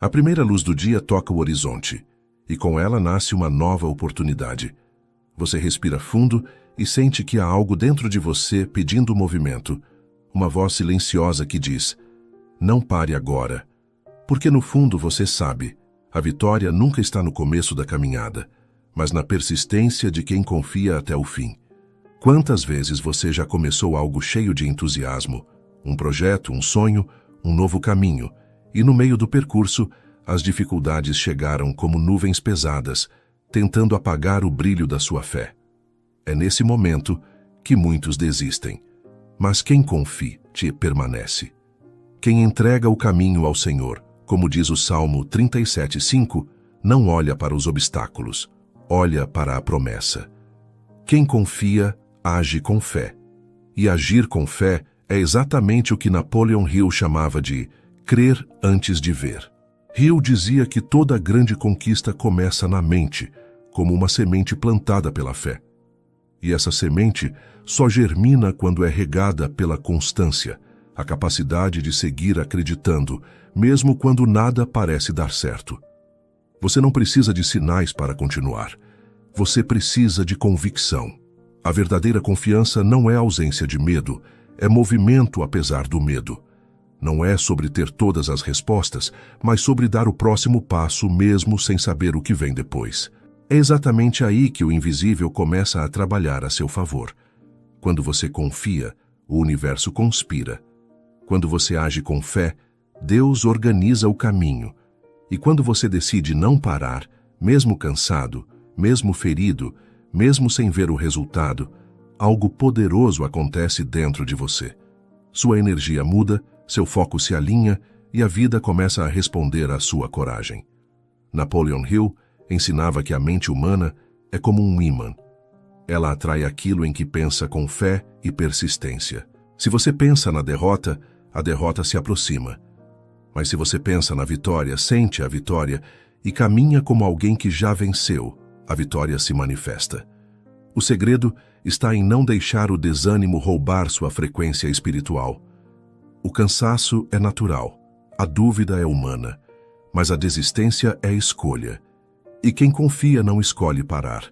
A primeira luz do dia toca o horizonte, e com ela nasce uma nova oportunidade. Você respira fundo e sente que há algo dentro de você pedindo movimento, uma voz silenciosa que diz: não pare agora. Porque no fundo você sabe, a vitória nunca está no começo da caminhada, mas na persistência de quem confia até o fim. Quantas vezes você já começou algo cheio de entusiasmo, um projeto, um sonho, um novo caminho, e no meio do percurso, as dificuldades chegaram como nuvens pesadas, tentando apagar o brilho da sua fé. É nesse momento que muitos desistem. Mas quem confia permanece. Quem entrega o caminho ao Senhor, como diz o Salmo 37:5, não olha para os obstáculos, olha para a promessa. Quem confia, age com fé. E agir com fé é exatamente o que Napoleon Hill chamava de crer antes de ver. Hill dizia que toda grande conquista começa na mente, como uma semente plantada pela fé. E essa semente só germina quando é regada pela constância, a capacidade de seguir acreditando, mesmo quando nada parece dar certo. Você não precisa de sinais para continuar. Você precisa de convicção. A verdadeira confiança não é ausência de medo, é movimento apesar do medo. Não é sobre ter todas as respostas, mas sobre dar o próximo passo mesmo sem saber o que vem depois. É exatamente aí que o invisível começa a trabalhar a seu favor. Quando você confia, o universo conspira. Quando você age com fé, Deus organiza o caminho. E quando você decide não parar, mesmo cansado, mesmo ferido, mesmo sem ver o resultado, algo poderoso acontece dentro de você. Sua energia muda, seu foco se alinha e a vida começa a responder à sua coragem. Napoleon Hill ensinava que a mente humana é como um ímã. Ela atrai aquilo em que pensa com fé e persistência. Se você pensa na derrota, a derrota se aproxima. Mas se você pensa na vitória, sente a vitória e caminha como alguém que já venceu, a vitória se manifesta. O segredo está em não deixar o desânimo roubar sua frequência espiritual. O cansaço é natural, a dúvida é humana, mas a desistência é escolha. E quem confia não escolhe parar,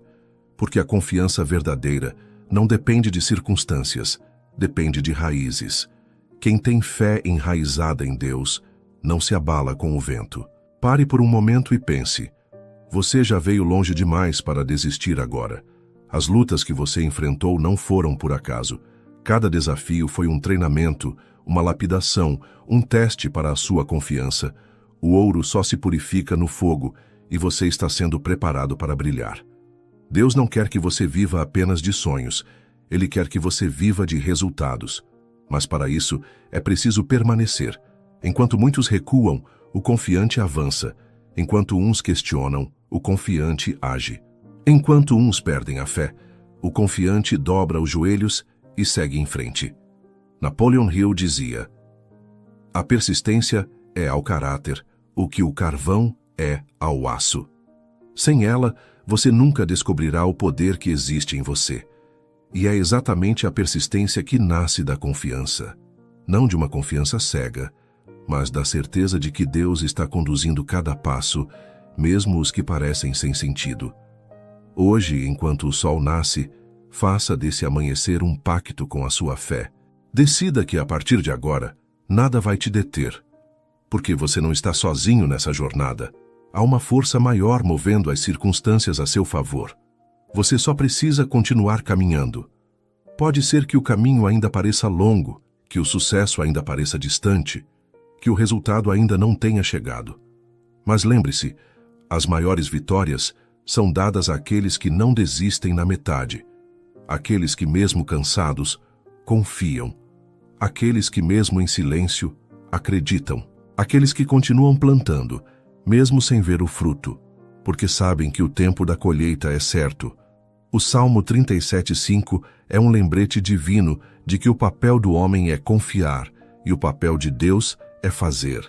porque a confiança verdadeira não depende de circunstâncias, depende de raízes. Quem tem fé enraizada em Deus não se abala com o vento. Pare por um momento e pense: você já veio longe demais para desistir agora. As lutas que você enfrentou não foram por acaso. Cada desafio foi um treinamento, uma lapidação, um teste para a sua confiança. O ouro só se purifica no fogo e você está sendo preparado para brilhar. Deus não quer que você viva apenas de sonhos. Ele quer que você viva de resultados. Mas para isso, é preciso permanecer. Enquanto muitos recuam, o confiante avança. Enquanto uns questionam, o confiante age. Enquanto uns perdem a fé, o confiante dobra os joelhos e segue em frente. Napoleon Hill dizia: a persistência é ao caráter o que o carvão é ao aço. Sem ela, você nunca descobrirá o poder que existe em você. E é exatamente a persistência que nasce da confiança. Não de uma confiança cega, mas da certeza de que Deus está conduzindo cada passo, mesmo os que parecem sem sentido. Hoje, enquanto o sol nasce, faça desse amanhecer um pacto com a sua fé. Decida que, a partir de agora, nada vai te deter. Porque você não está sozinho nessa jornada. Há uma força maior movendo as circunstâncias a seu favor. Você só precisa continuar caminhando. Pode ser que o caminho ainda pareça longo, que o sucesso ainda pareça distante, que o resultado ainda não tenha chegado. Mas lembre-se, as maiores vitórias são dadas àqueles que não desistem na metade, aqueles que mesmo cansados, confiam, aqueles que mesmo em silêncio, acreditam, aqueles que continuam plantando, mesmo sem ver o fruto, porque sabem que o tempo da colheita é certo. O Salmo 37:5 é um lembrete divino de que o papel do homem é confiar e o papel de Deus é fazer.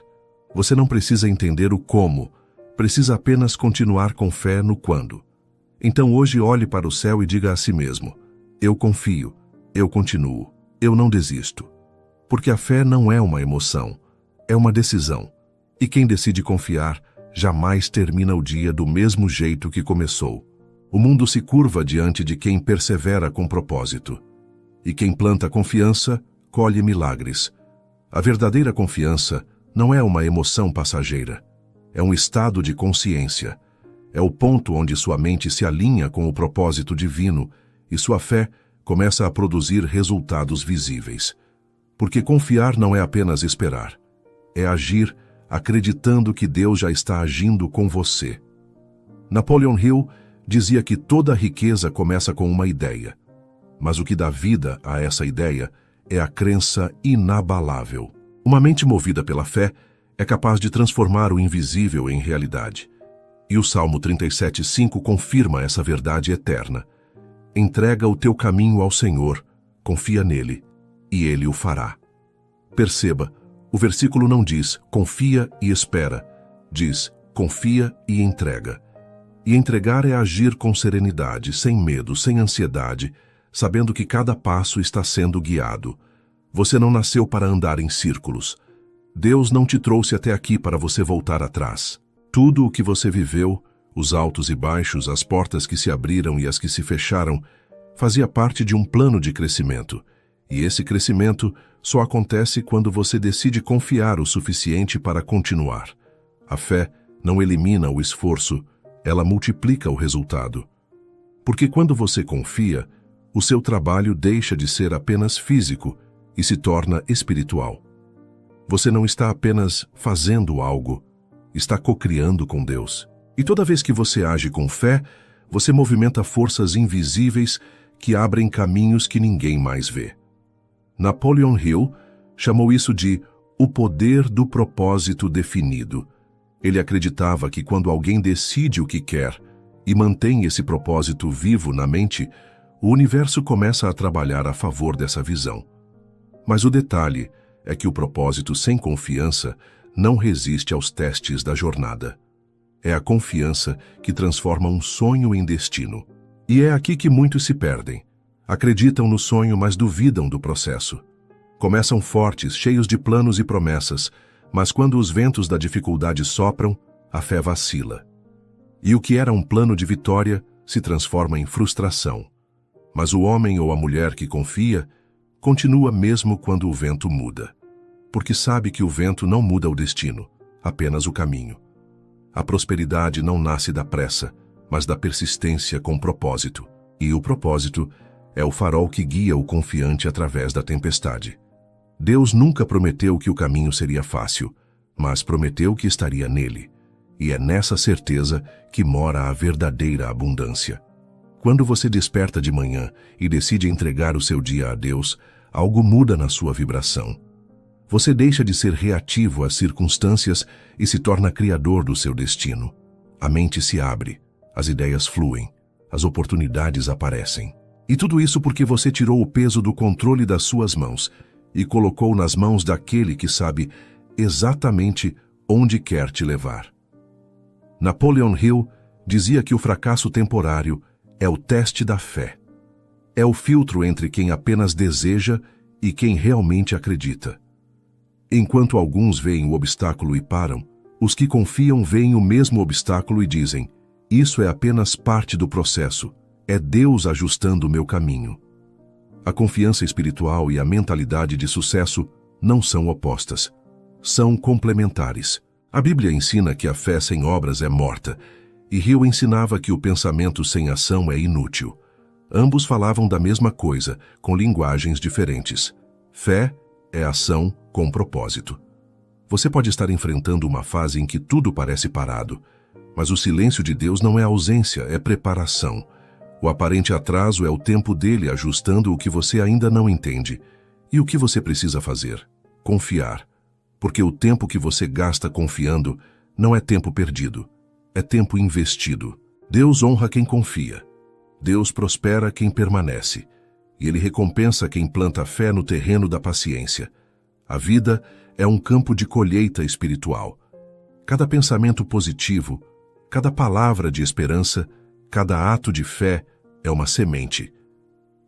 Você não precisa entender o como, precisa apenas continuar com fé no quando. Então hoje olhe para o céu e diga a si mesmo: eu confio, eu continuo, eu não desisto. Porque a fé não é uma emoção, é uma decisão. E quem decide confiar jamais termina o dia do mesmo jeito que começou. O mundo se curva diante de quem persevera com propósito. E quem planta confiança, colhe milagres. A verdadeira confiança não é uma emoção passageira. É um estado de consciência. É o ponto onde sua mente se alinha com o propósito divino e sua fé começa a produzir resultados visíveis. Porque confiar não é apenas esperar. É agir acreditando que Deus já está agindo com você. Napoleon Hill dizia que toda riqueza começa com uma ideia. Mas o que dá vida a essa ideia é a crença inabalável. Uma mente movida pela fé é capaz de transformar o invisível em realidade. E o Salmo 37:5 confirma essa verdade eterna. Entrega o teu caminho ao Senhor, confia nele, e ele o fará. Perceba, o versículo não diz confia e espera, diz confia e entrega. E entregar é agir com serenidade, sem medo, sem ansiedade, sabendo que cada passo está sendo guiado. Você não nasceu para andar em círculos. Deus não te trouxe até aqui para você voltar atrás. Tudo o que você viveu, os altos e baixos, as portas que se abriram e as que se fecharam, fazia parte de um plano de crescimento. E esse crescimento só acontece quando você decide confiar o suficiente para continuar. A fé não elimina o esforço, ela multiplica o resultado. Porque quando você confia, o seu trabalho deixa de ser apenas físico e se torna espiritual. Você não está apenas fazendo algo, está cocriando com Deus. E toda vez que você age com fé, você movimenta forças invisíveis que abrem caminhos que ninguém mais vê. Napoleon Hill chamou isso de o poder do propósito definido. Ele acreditava que quando alguém decide o que quer e mantém esse propósito vivo na mente, o universo começa a trabalhar a favor dessa visão. Mas o detalhe é que o propósito sem confiança não resiste aos testes da jornada. É a confiança que transforma um sonho em destino. E é aqui que muitos se perdem. Acreditam no sonho, mas duvidam do processo. Começam fortes, cheios de planos e promessas, mas quando os ventos da dificuldade sopram, a fé vacila. E o que era um plano de vitória se transforma em frustração. Mas o homem ou a mulher que confia continua mesmo quando o vento muda. Porque sabe que o vento não muda o destino, apenas o caminho. A prosperidade não nasce da pressa, mas da persistência com propósito. E o propósito é o farol que guia o confiante através da tempestade. Deus nunca prometeu que o caminho seria fácil, mas prometeu que estaria nele. E é nessa certeza que mora a verdadeira abundância. Quando você desperta de manhã e decide entregar o seu dia a Deus, algo muda na sua vibração. Você deixa de ser reativo às circunstâncias e se torna criador do seu destino. A mente se abre, as ideias fluem, as oportunidades aparecem. E tudo isso porque você tirou o peso do controle das suas mãos e colocou nas mãos daquele que sabe exatamente onde quer te levar. Napoleon Hill dizia que o fracasso temporário é o teste da fé. É o filtro entre quem apenas deseja e quem realmente acredita. Enquanto alguns veem o obstáculo e param, os que confiam veem o mesmo obstáculo e dizem: isso é apenas parte do processo, é Deus ajustando o meu caminho. A confiança espiritual e a mentalidade de sucesso não são opostas, são complementares. A Bíblia ensina que a fé sem obras é morta, e Hill ensinava que o pensamento sem ação é inútil. Ambos falavam da mesma coisa, com linguagens diferentes. Fé é ação com propósito. Você pode estar enfrentando uma fase em que tudo parece parado, mas o silêncio de Deus não é ausência, é preparação. O aparente atraso é o tempo dele ajustando o que você ainda não entende. E o que você precisa fazer? Confiar. Porque o tempo que você gasta confiando não é tempo perdido, é tempo investido. Deus honra quem confia. Deus prospera quem permanece. E Ele recompensa quem planta fé no terreno da paciência. A vida é um campo de colheita espiritual. Cada pensamento positivo, cada palavra de esperança, cada ato de fé é uma semente.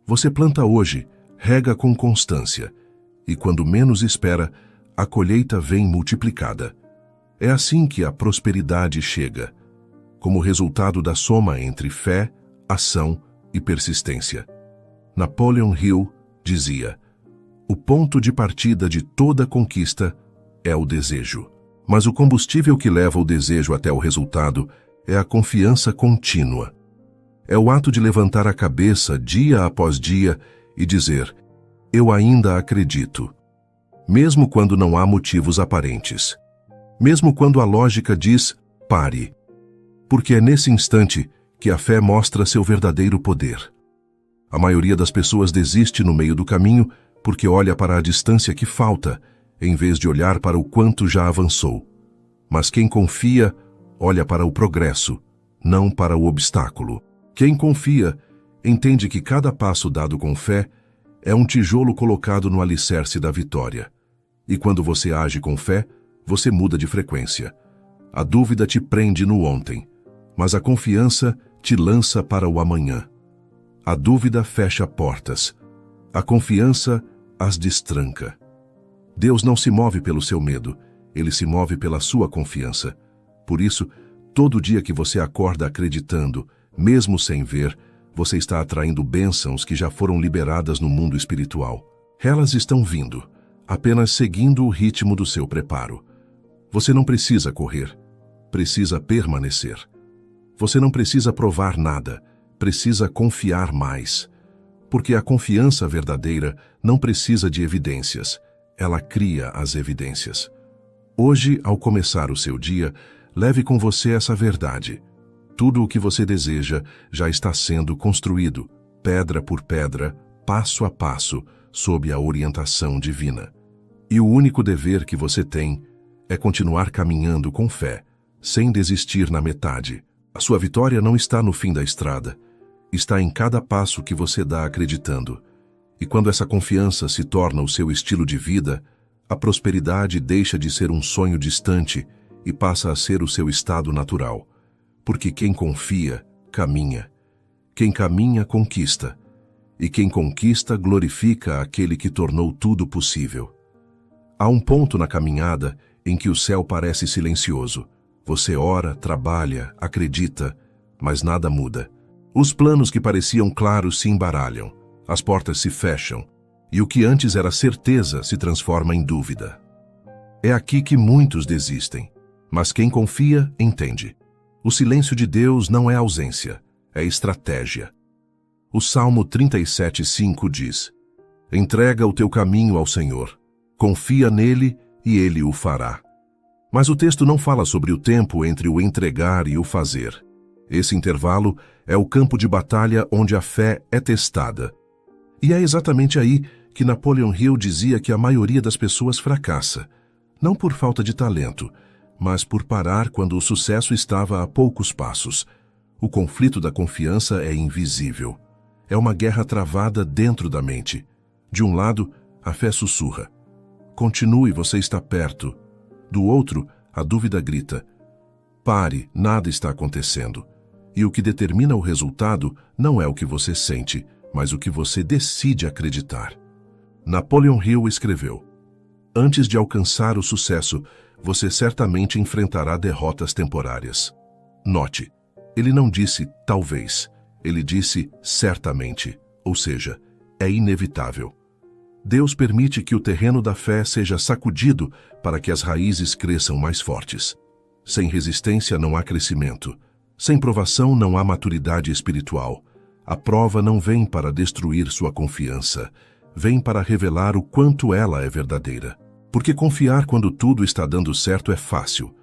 Você planta hoje, rega com constância, e quando menos espera, a colheita vem multiplicada. É assim que a prosperidade chega, como resultado da soma entre fé, ação e persistência. Napoleon Hill dizia: o ponto de partida de toda conquista é o desejo. Mas o combustível que leva o desejo até o resultado é a confiança contínua. É o ato de levantar a cabeça dia após dia e dizer: eu ainda acredito. Mesmo quando não há motivos aparentes. Mesmo quando a lógica diz: pare. Porque é nesse instante que a fé mostra seu verdadeiro poder. A maioria das pessoas desiste no meio do caminho porque olha para a distância que falta, em vez de olhar para o quanto já avançou. Mas quem confia, olha para o progresso, não para o obstáculo. Quem confia, entende que cada passo dado com fé é um tijolo colocado no alicerce da vitória. E quando você age com fé, você muda de frequência. A dúvida te prende no ontem, mas a confiança te lança para o amanhã. A dúvida fecha portas. A confiança as destranca. Deus não se move pelo seu medo, ele se move pela sua confiança. Por isso, todo dia que você acorda acreditando, mesmo sem ver, você está atraindo bênçãos que já foram liberadas no mundo espiritual. Elas estão vindo, apenas seguindo o ritmo do seu preparo. Você não precisa correr, precisa permanecer. Você não precisa provar nada, precisa confiar mais. Porque a confiança verdadeira não precisa de evidências, ela cria as evidências. Hoje, ao começar o seu dia, leve com você essa verdade. Tudo o que você deseja já está sendo construído, pedra por pedra, passo a passo, sob a orientação divina. E o único dever que você tem é continuar caminhando com fé, sem desistir na metade. A sua vitória não está no fim da estrada, está em cada passo que você dá acreditando. E quando essa confiança se torna o seu estilo de vida, a prosperidade deixa de ser um sonho distante e passa a ser o seu estado natural. Porque quem confia, caminha. Quem caminha, conquista. E quem conquista, glorifica aquele que tornou tudo possível. Há um ponto na caminhada em que o céu parece silencioso. Você ora, trabalha, acredita, mas nada muda. Os planos que pareciam claros se embaralham, as portas se fecham, e o que antes era certeza se transforma em dúvida. É aqui que muitos desistem, mas quem confia, entende. O silêncio de Deus não é ausência, é estratégia. O Salmo 37:5 diz: entrega o teu caminho ao Senhor, confia nele e ele o fará. Mas o texto não fala sobre o tempo entre o entregar e o fazer. Esse intervalo é o campo de batalha onde a fé é testada. E é exatamente aí que Napoleon Hill dizia que a maioria das pessoas fracassa, não por falta de talento, mas por parar quando o sucesso estava a poucos passos. O conflito da confiança é invisível. É uma guerra travada dentro da mente. De um lado, a fé sussurra: continue, você está perto. Do outro, a dúvida grita: pare, nada está acontecendo. E o que determina o resultado não é o que você sente, mas o que você decide acreditar. Napoleon Hill escreveu: antes de alcançar o sucesso, você certamente enfrentará derrotas temporárias. Note, ele não disse talvez, ele disse certamente, ou seja, é inevitável. Deus permite que o terreno da fé seja sacudido para que as raízes cresçam mais fortes. Sem resistência não há crescimento. Sem provação não há maturidade espiritual. A prova não vem para destruir sua confiança, vem para revelar o quanto ela é verdadeira. Porque confiar quando tudo está dando certo é fácil.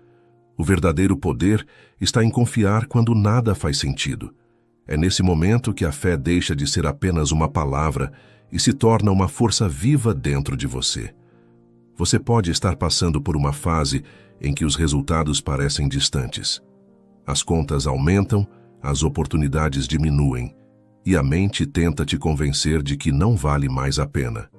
O verdadeiro poder está em confiar quando nada faz sentido. É nesse momento que a fé deixa de ser apenas uma palavra e se torna uma força viva dentro de você. Você pode estar passando por uma fase em que os resultados parecem distantes. As contas aumentam, as oportunidades diminuem, e a mente tenta te convencer de que não vale mais a pena.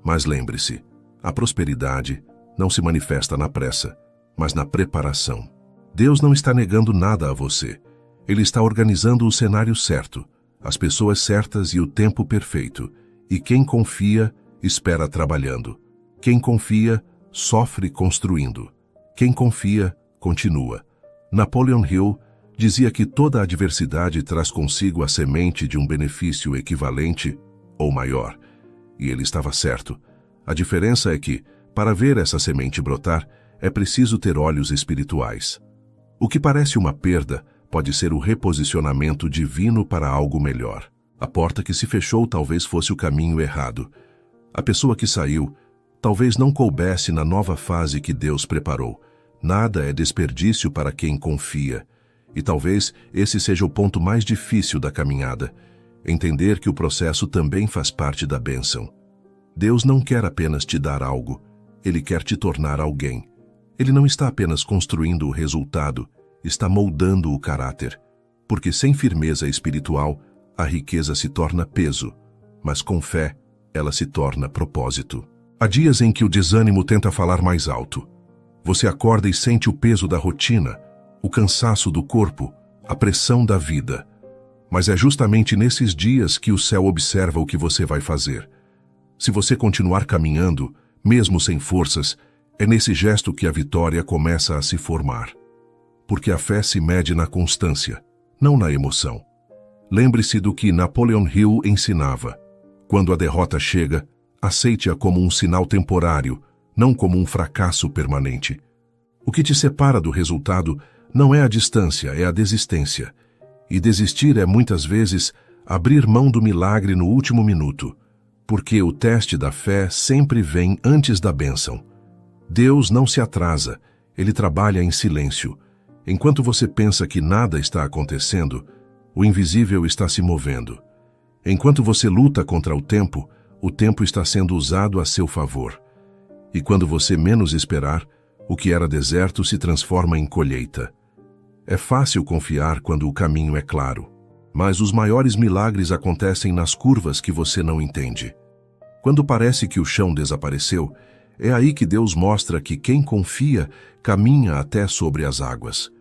Mas lembre-se, a prosperidade não se manifesta na pressa, mas na preparação. Deus não está negando nada a você. Ele está organizando o cenário certo, as pessoas certas e o tempo perfeito. E quem confia, espera trabalhando. Quem confia, sofre construindo. Quem confia, continua. Napoleon Hill dizia que toda adversidade traz consigo a semente de um benefício equivalente ou maior. E ele estava certo. A diferença é que, para ver essa semente brotar, é preciso ter olhos espirituais. O que parece uma perda pode ser o reposicionamento divino para algo melhor. A porta que se fechou talvez fosse o caminho errado. A pessoa que saiu talvez não coubesse na nova fase que Deus preparou. Nada é desperdício para quem confia. E talvez esse seja o ponto mais difícil da caminhada. Entender que o processo também faz parte da bênção. Deus não quer apenas te dar algo. Ele quer te tornar alguém. Ele não está apenas construindo o resultado, está moldando o caráter. Porque sem firmeza espiritual, a riqueza se torna peso, mas com fé, ela se torna propósito. Há dias em que o desânimo tenta falar mais alto. Você acorda e sente o peso da rotina, o cansaço do corpo, a pressão da vida. Mas é justamente nesses dias que o céu observa o que você vai fazer. Se você continuar caminhando, mesmo sem forças, é nesse gesto que a vitória começa a se formar. Porque a fé se mede na constância, não na emoção. Lembre-se do que Napoleon Hill ensinava. Quando a derrota chega, aceite-a como um sinal temporário, não como um fracasso permanente. O que te separa do resultado não é a distância, é a desistência. E desistir é muitas vezes abrir mão do milagre no último minuto, porque o teste da fé sempre vem antes da bênção. Deus não se atrasa, Ele trabalha em silêncio. Enquanto você pensa que nada está acontecendo, o invisível está se movendo. Enquanto você luta contra o tempo está sendo usado a seu favor. E quando você menos esperar, o que era deserto se transforma em colheita. É fácil confiar quando o caminho é claro, mas os maiores milagres acontecem nas curvas que você não entende. Quando parece que o chão desapareceu, é aí que Deus mostra que quem confia caminha até sobre as águas.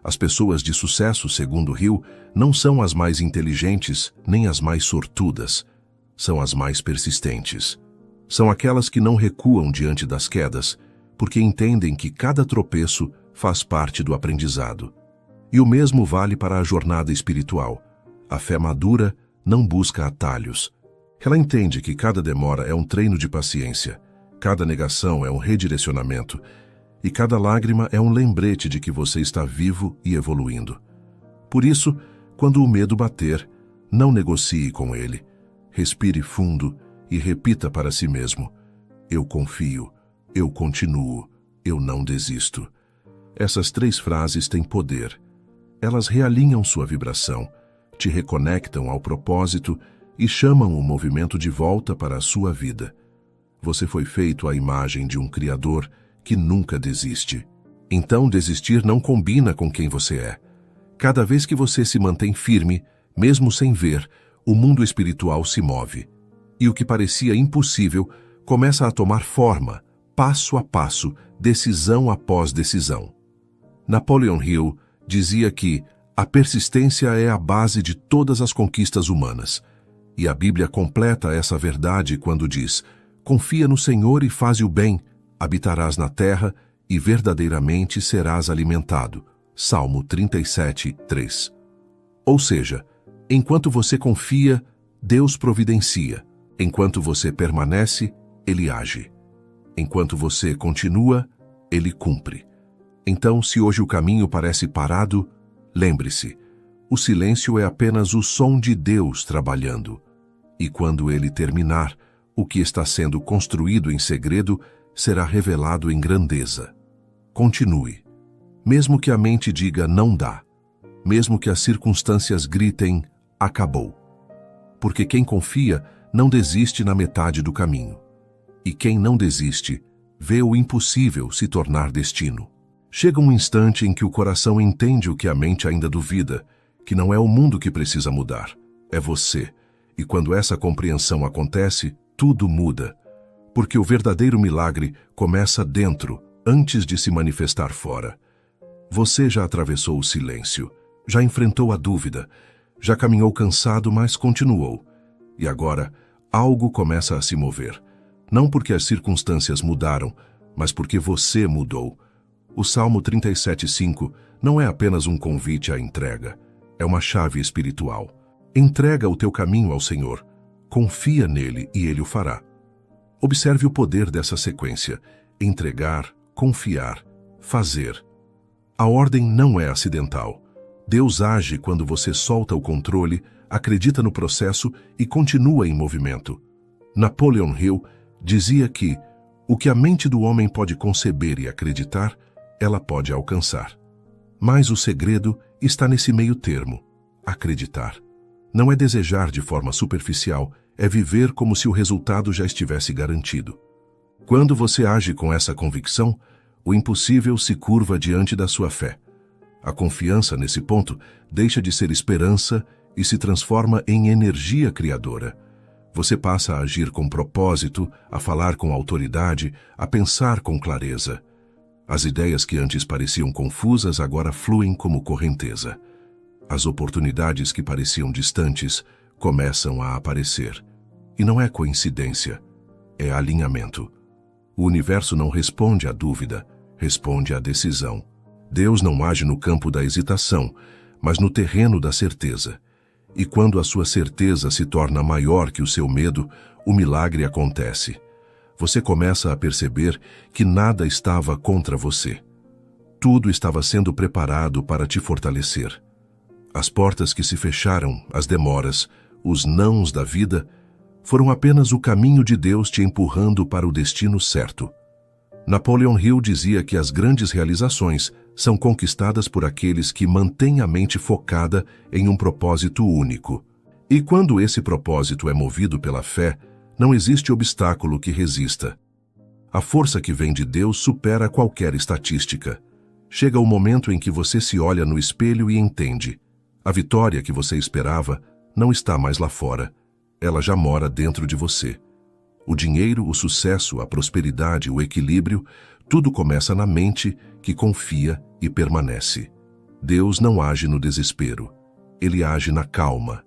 As pessoas de sucesso, segundo Hill, não são as mais inteligentes nem as mais sortudas. São as mais persistentes. São aquelas que não recuam diante das quedas, porque entendem que cada tropeço faz parte do aprendizado. E o mesmo vale para a jornada espiritual. A fé madura não busca atalhos. Ela entende que cada demora é um treino de paciência, cada negação é um redirecionamento, e cada lágrima é um lembrete de que você está vivo e evoluindo. Por isso, quando o medo bater, não negocie com ele. Respire fundo e repita para si mesmo: eu confio, eu continuo, eu não desisto. Essas 3 frases têm poder. Elas realinham sua vibração, te reconectam ao propósito e chamam o movimento de volta para a sua vida. Você foi feito à imagem de um Criador que nunca desiste. Então desistir não combina com quem você é. Cada vez que você se mantém firme, mesmo sem ver, o mundo espiritual se move. E o que parecia impossível começa a tomar forma, passo a passo, decisão após decisão. Napoleon Hill dizia que a persistência é a base de todas as conquistas humanas. E a Bíblia completa essa verdade quando diz: confia no Senhor e faze o bem, habitarás na terra e verdadeiramente serás alimentado. Salmo 37, 3. Ou seja, enquanto você confia, Deus providencia. Enquanto você permanece, Ele age. Enquanto você continua, Ele cumpre. Então, se hoje o caminho parece parado, lembre-se, o silêncio é apenas o som de Deus trabalhando. E quando Ele terminar, o que está sendo construído em segredo será revelado em grandeza. Continue. Mesmo que a mente diga não dá, mesmo que as circunstâncias gritem acabou. Porque quem confia não desiste na metade do caminho. E quem não desiste, vê o impossível se tornar destino. Chega um instante em que o coração entende o que a mente ainda duvida, que não é o mundo que precisa mudar, é você. E quando essa compreensão acontece, tudo muda. Porque o verdadeiro milagre começa dentro, antes de se manifestar fora. Você já atravessou o silêncio, já enfrentou a dúvida, já caminhou cansado, mas continuou. E agora, algo começa a se mover. Não porque as circunstâncias mudaram, mas porque você mudou. O Salmo 37:5 não é apenas um convite à entrega, é uma chave espiritual. Entrega o teu caminho ao Senhor, confia nele e ele o fará. Observe o poder dessa sequência: entregar, confiar, fazer. A ordem não é acidental. Deus age quando você solta o controle, acredita no processo e continua em movimento. Napoleon Hill dizia que o que a mente do homem pode conceber e acreditar, ela pode alcançar. Mas o segredo está nesse meio termo: acreditar. Não é desejar de forma superficial, é viver como se o resultado já estivesse garantido. Quando você age com essa convicção, o impossível se curva diante da sua fé. A confiança, nesse ponto, deixa de ser esperança e se transforma em energia criadora. Você passa a agir com propósito, a falar com autoridade, a pensar com clareza. As ideias que antes pareciam confusas agora fluem como correnteza. As oportunidades que pareciam distantes começam a aparecer. E não é coincidência, é alinhamento. O universo não responde à dúvida, responde à decisão. Deus não age no campo da hesitação, mas no terreno da certeza. E quando a sua certeza se torna maior que o seu medo, o milagre acontece. Você começa a perceber que nada estava contra você. Tudo estava sendo preparado para te fortalecer. As portas que se fecharam, as demoras, os nãos da vida, foram apenas o caminho de Deus te empurrando para o destino certo. Napoleon Hill dizia que as grandes realizações são conquistadas por aqueles que mantêm a mente focada em um propósito único. E quando esse propósito é movido pela fé, não existe obstáculo que resista. A força que vem de Deus supera qualquer estatística. Chega o momento em que você se olha no espelho e entende: a vitória que você esperava não está mais lá fora. Ela já mora dentro de você. O dinheiro, o sucesso, a prosperidade, o equilíbrio, tudo começa na mente que confia e permanece. Deus não age no desespero. Ele age na calma.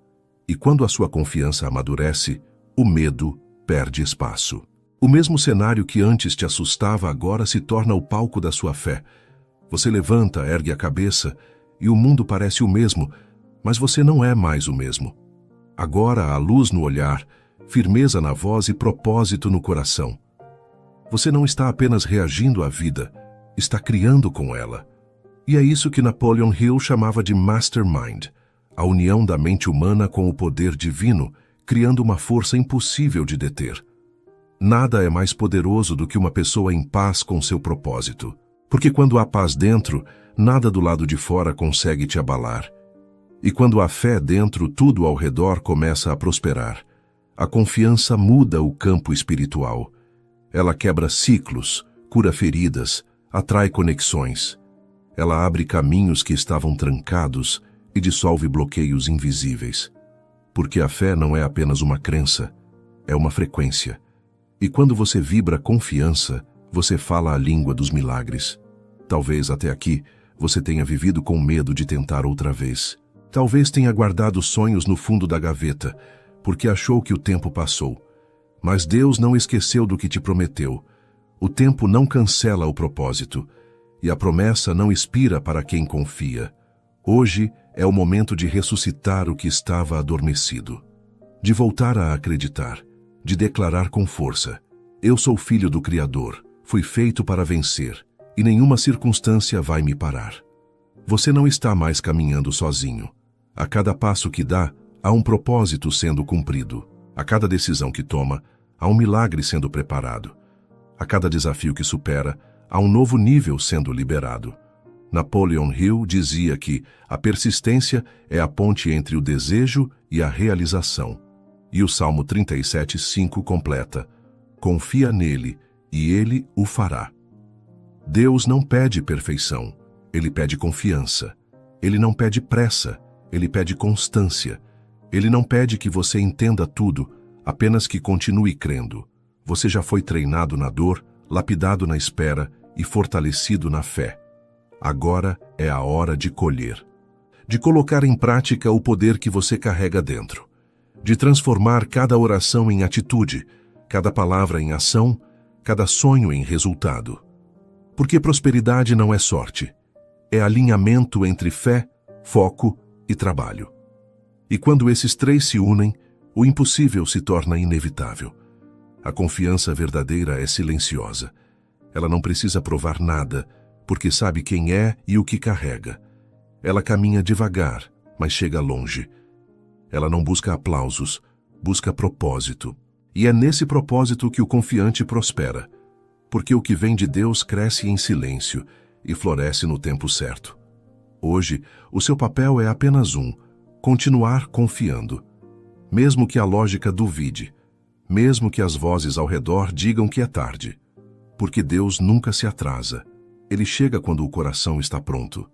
E quando a sua confiança amadurece, o medo perde espaço. O mesmo cenário que antes te assustava agora se torna o palco da sua fé. Você levanta, ergue a cabeça e o mundo parece o mesmo, mas você não é mais o mesmo. Agora há luz no olhar, firmeza na voz e propósito no coração. Você não está apenas reagindo à vida, está criando com ela. E é isso que Napoleon Hill chamava de mastermind, a união da mente humana com o poder divino, criando uma força impossível de deter. Nada é mais poderoso do que uma pessoa em paz com seu propósito, porque quando há paz dentro, nada do lado de fora consegue te abalar. E quando há fé dentro, tudo ao redor começa a prosperar. A confiança muda o campo espiritual. Ela quebra ciclos, cura feridas, atrai conexões. Ela abre caminhos que estavam trancados e dissolve bloqueios invisíveis. Porque a fé não é apenas uma crença, é uma frequência. E quando você vibra confiança, você fala a língua dos milagres. Talvez até aqui você tenha vivido com medo de tentar outra vez. Talvez tenha guardado sonhos no fundo da gaveta, porque achou que o tempo passou. Mas Deus não esqueceu do que te prometeu. O tempo não cancela o propósito, e a promessa não expira para quem confia. Hoje é o momento de ressuscitar o que estava adormecido. De voltar a acreditar, de declarar com força: eu sou filho do Criador, fui feito para vencer, e nenhuma circunstância vai me parar. Você não está mais caminhando sozinho. A cada passo que dá, há um propósito sendo cumprido. A cada decisão que toma, há um milagre sendo preparado. A cada desafio que supera, há um novo nível sendo liberado. Napoleon Hill dizia que a persistência é a ponte entre o desejo e a realização. E o Salmo 37:5 completa: confia nele, e ele o fará. Deus não pede perfeição, ele pede confiança. Ele não pede pressa, ele pede constância. Ele não pede que você entenda tudo, apenas que continue crendo. Você já foi treinado na dor, lapidado na espera e fortalecido na fé. Agora é a hora de colher. De colocar em prática o poder que você carrega dentro. De transformar cada oração em atitude, cada palavra em ação, cada sonho em resultado. Porque prosperidade não é sorte, é alinhamento entre fé, foco e trabalho. E quando esses três se unem, o impossível se torna inevitável. A confiança verdadeira é silenciosa. Ela não precisa provar nada, porque sabe quem é e o que carrega. Ela caminha devagar, mas chega longe. Ela não busca aplausos, busca propósito. E é nesse propósito que o confiante prospera, porque o que vem de Deus cresce em silêncio e floresce no tempo certo. Hoje, o seu papel é apenas um: continuar confiando. Mesmo que a lógica duvide, mesmo que as vozes ao redor digam que é tarde. Porque Deus nunca se atrasa. Ele chega quando o coração está pronto.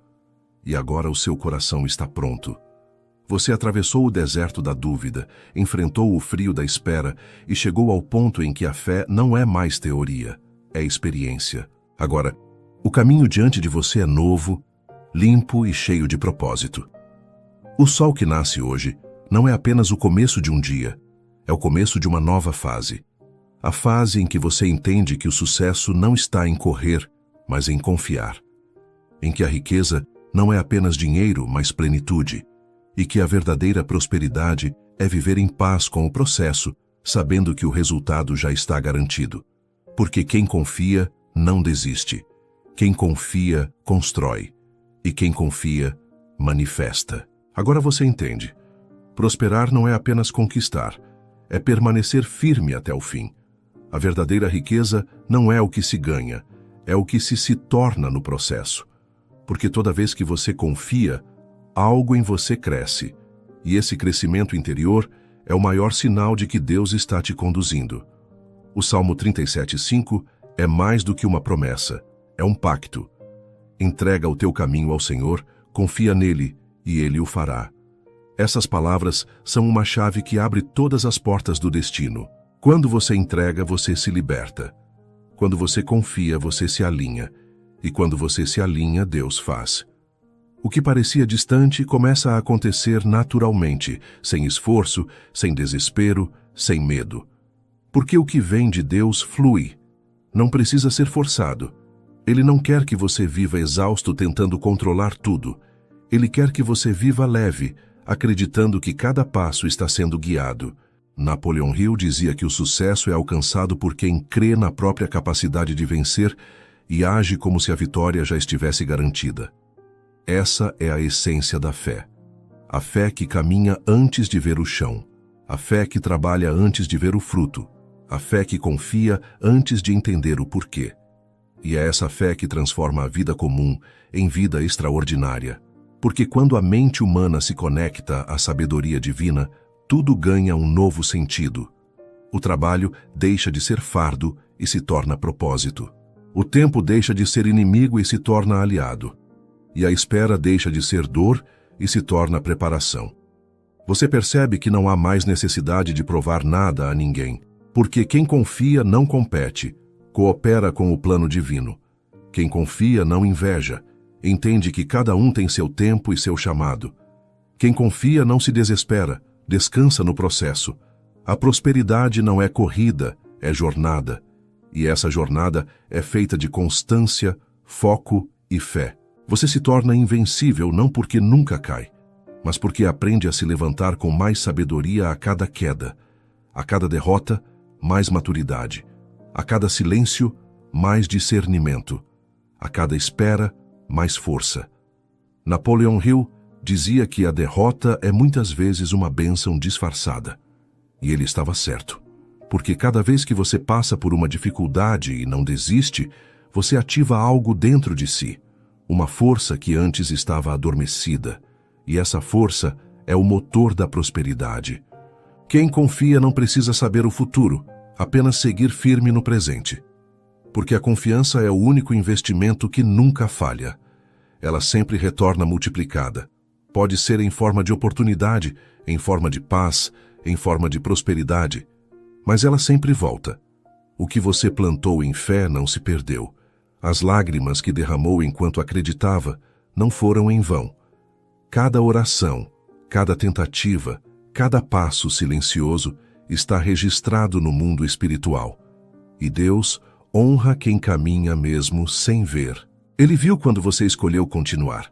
E agora o seu coração está pronto. Você atravessou o deserto da dúvida, enfrentou o frio da espera e chegou ao ponto em que a fé não é mais teoria, é experiência. Agora, o caminho diante de você é novo, limpo e cheio de propósito. O sol que nasce hoje não é apenas o começo de um dia, é o começo de uma nova fase. A fase em que você entende que o sucesso não está em correr, mas em confiar. Em que a riqueza não é apenas dinheiro, mas plenitude. E que a verdadeira prosperidade é viver em paz com o processo, sabendo que o resultado já está garantido. Porque quem confia não desiste. Quem confia, constrói. E quem confia, manifesta. Agora você entende. Prosperar não é apenas conquistar, é permanecer firme até o fim. A verdadeira riqueza não é o que se ganha, é o que se torna no processo. Porque toda vez que você confia, algo em você cresce. E esse crescimento interior é o maior sinal de que Deus está te conduzindo. O Salmo 37:5 é mais do que uma promessa, é um pacto. Entrega o teu caminho ao Senhor, confia nele e ele o fará. Essas palavras são uma chave que abre todas as portas do destino. Quando você entrega, você se liberta. Quando você confia, você se alinha. E quando você se alinha, Deus faz. O que parecia distante começa a acontecer naturalmente, sem esforço, sem desespero, sem medo. Porque o que vem de Deus flui. Não precisa ser forçado. Ele não quer que você viva exausto tentando controlar tudo. Ele quer que você viva leve, acreditando que cada passo está sendo guiado. Napoleon Hill dizia que o sucesso é alcançado por quem crê na própria capacidade de vencer e age como se a vitória já estivesse garantida. Essa é a essência da fé. A fé que caminha antes de ver o chão. A fé que trabalha antes de ver o fruto. A fé que confia antes de entender o porquê. E é essa fé que transforma a vida comum em vida extraordinária. Porque quando a mente humana se conecta à sabedoria divina, tudo ganha um novo sentido. O trabalho deixa de ser fardo e se torna propósito. O tempo deixa de ser inimigo e se torna aliado. E a espera deixa de ser dor e se torna preparação. Você percebe que não há mais necessidade de provar nada a ninguém, porque quem confia não compete, coopera com o plano divino. Quem confia não inveja, entende que cada um tem seu tempo e seu chamado. Quem confia não se desespera, descansa no processo. A prosperidade não é corrida, é jornada. E essa jornada é feita de constância, foco e fé. Você se torna invencível não porque nunca cai, mas porque aprende a se levantar com mais sabedoria a cada queda. A cada derrota, mais maturidade. A cada silêncio, mais discernimento. A cada espera, mais força. Napoleon Hill dizia que a derrota é muitas vezes uma bênção disfarçada. E ele estava certo. Porque cada vez que você passa por uma dificuldade e não desiste, você ativa algo dentro de si. Uma força que antes estava adormecida. E essa força é o motor da prosperidade. Quem confia não precisa saber o futuro, apenas seguir firme no presente. Porque a confiança é o único investimento que nunca falha. Ela sempre retorna multiplicada. Pode ser em forma de oportunidade, em forma de paz, em forma de prosperidade. Mas ela sempre volta. O que você plantou em fé não se perdeu. As lágrimas que derramou enquanto acreditava não foram em vão. Cada oração, cada tentativa, cada passo silencioso está registrado no mundo espiritual. E Deus honra quem caminha mesmo sem ver. Ele viu quando você escolheu continuar.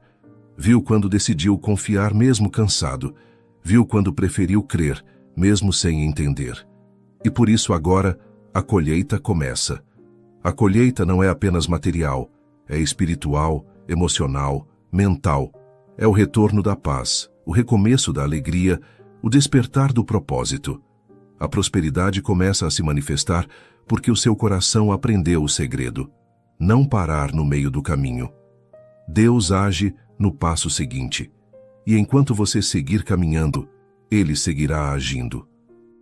Viu quando decidiu confiar mesmo cansado. Viu quando preferiu crer, mesmo sem entender. E por isso agora, a colheita começa. A colheita não é apenas material, é espiritual, emocional, mental. É o retorno da paz, o recomeço da alegria, o despertar do propósito. A prosperidade começa a se manifestar porque o seu coração aprendeu o segredo: não parar no meio do caminho. Deus age no passo seguinte, e enquanto você seguir caminhando, Ele seguirá agindo.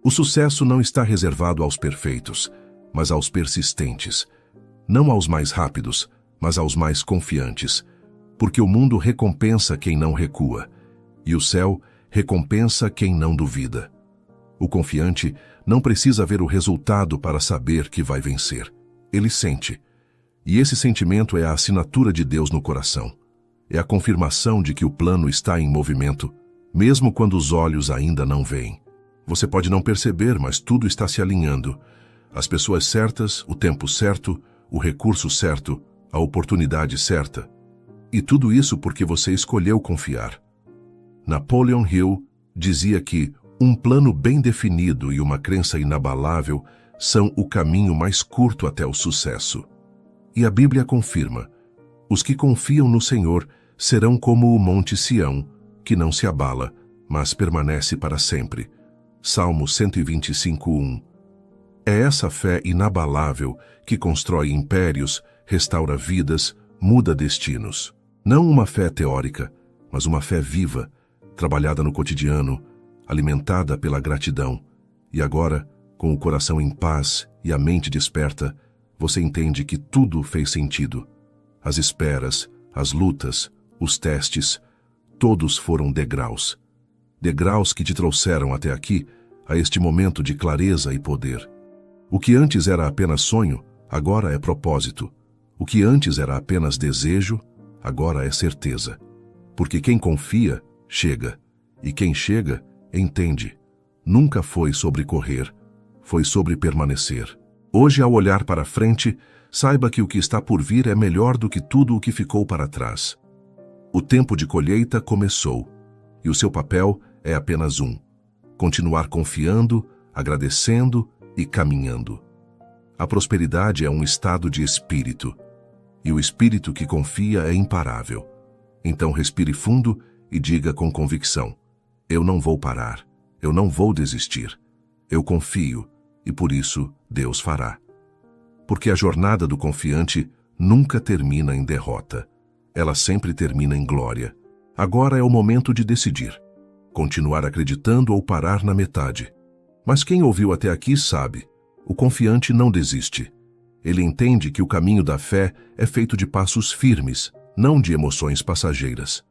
O sucesso não está reservado aos perfeitos, mas aos persistentes. Não aos mais rápidos, mas aos mais confiantes. Porque o mundo recompensa quem não recua, e o céu recompensa quem não duvida. O confiante não precisa ver o resultado para saber que vai vencer. Ele sente. E esse sentimento é a assinatura de Deus no coração. É a confirmação de que o plano está em movimento, mesmo quando os olhos ainda não veem. Você pode não perceber, mas tudo está se alinhando. As pessoas certas, o tempo certo, o recurso certo, a oportunidade certa. E tudo isso porque você escolheu confiar. Napoleon Hill dizia que um plano bem definido e uma crença inabalável são o caminho mais curto até o sucesso. E a Bíblia confirma: os que confiam no Senhor serão como o monte Sião, que não se abala, mas permanece para sempre. Salmo 125:1. É essa fé inabalável que constrói impérios, restaura vidas, muda destinos. Não uma fé teórica, mas uma fé viva, trabalhada no cotidiano, alimentada pela gratidão. E agora, com o coração em paz e a mente desperta, você entende que tudo fez sentido. As esperas, as lutas, os testes, todos foram degraus. Degraus que te trouxeram até aqui, a este momento de clareza e poder. O que antes era apenas sonho, agora é propósito. O que antes era apenas desejo, agora é certeza. Porque quem confia, chega. E quem chega, entende. Nunca foi sobre correr, foi sobre permanecer. Hoje, ao olhar para frente, saiba que o que está por vir é melhor do que tudo o que ficou para trás. O tempo de colheita começou, e o seu papel é apenas um: continuar confiando, agradecendo e caminhando. A prosperidade é um estado de espírito, e o espírito que confia é imparável. Então respire fundo e diga com convicção: eu não vou parar, eu não vou desistir. Eu confio, e por isso Deus fará. Porque a jornada do confiante nunca termina em derrota. Ela sempre termina em glória. Agora é o momento de decidir: continuar acreditando ou parar na metade. Mas quem ouviu até aqui sabe, o confiante não desiste. Ele entende que o caminho da fé é feito de passos firmes, não de emoções passageiras.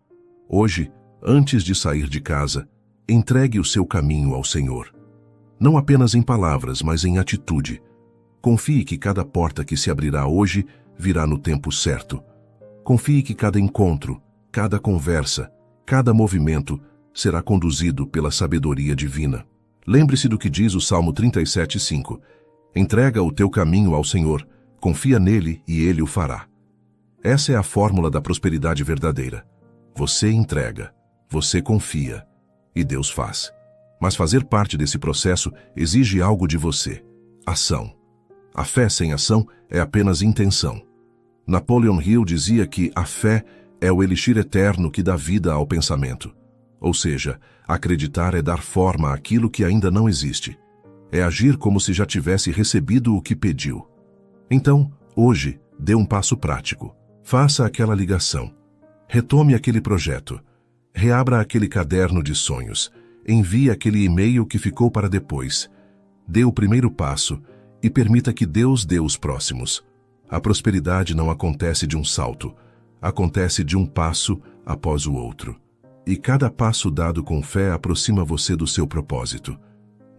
Hoje, antes de sair de casa, entregue o seu caminho ao Senhor. Não apenas em palavras, mas em atitude. Confie que cada porta que se abrirá hoje virá no tempo certo. Confie que cada encontro, cada conversa, cada movimento será conduzido pela sabedoria divina. Lembre-se do que diz o Salmo 37:5. Entrega o teu caminho ao Senhor, confia nele e ele o fará. Essa é a fórmula da prosperidade verdadeira. Você entrega, você confia, e Deus faz. Mas fazer parte desse processo exige algo de você: ação. A fé sem ação é apenas intenção. Napoleon Hill dizia que a fé é o elixir eterno que dá vida ao pensamento. Ou seja, acreditar é dar forma àquilo que ainda não existe. É agir como se já tivesse recebido o que pediu. Então, hoje, dê um passo prático. Faça aquela ligação. Retome aquele projeto. Reabra aquele caderno de sonhos. Envie aquele e-mail que ficou para depois. Dê o primeiro passo e permita que Deus dê os próximos. A prosperidade não acontece de um salto. Acontece de um passo após o outro. E cada passo dado com fé aproxima você do seu propósito.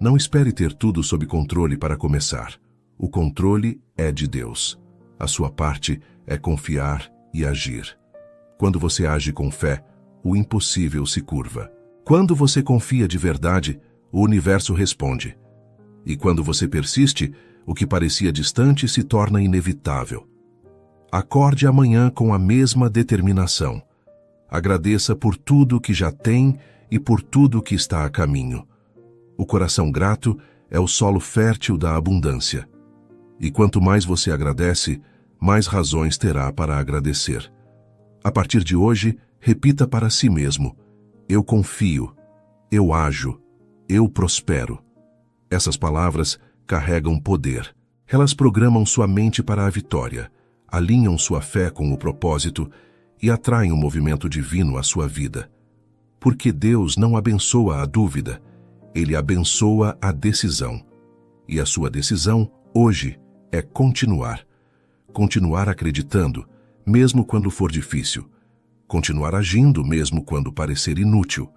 Não espere ter tudo sob controle para começar. O controle é de Deus. A sua parte é confiar e agir. Quando você age com fé, o impossível se curva. Quando você confia de verdade, o universo responde. E quando você persiste, O que parecia distante se torna inevitável. Acorde amanhã com a mesma determinação. Agradeça por tudo que já tem e por tudo que está a caminho. O coração grato é o solo fértil da abundância. E quanto mais você agradece, mais razões terá para agradecer. A partir de hoje, repita para si mesmo: eu confio, eu ajo, eu prospero. Essas palavras carregam poder. Elas programam sua mente para a vitória, alinham sua fé com o propósito e atraem o movimento divino à sua vida. Porque Deus não abençoa a dúvida, Ele abençoa a decisão. E a sua decisão, hoje, é continuar. Continuar acreditando, mesmo quando for difícil. Continuar agindo, mesmo quando parecer inútil.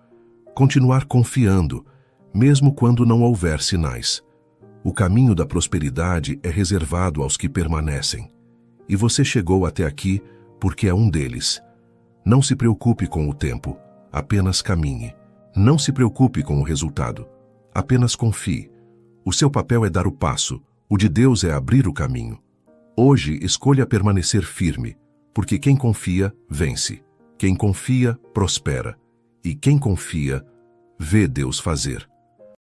Continuar confiando, mesmo quando não houver sinais. O caminho da prosperidade é reservado aos que permanecem. E você chegou até aqui porque é um deles. Não se preocupe com o tempo, apenas caminhe. Não se preocupe com o resultado, apenas confie. O seu papel é dar o passo, o de Deus é abrir o caminho. Hoje, escolha permanecer firme, porque quem confia, vence. Quem confia, prospera. E quem confia, vê Deus fazer.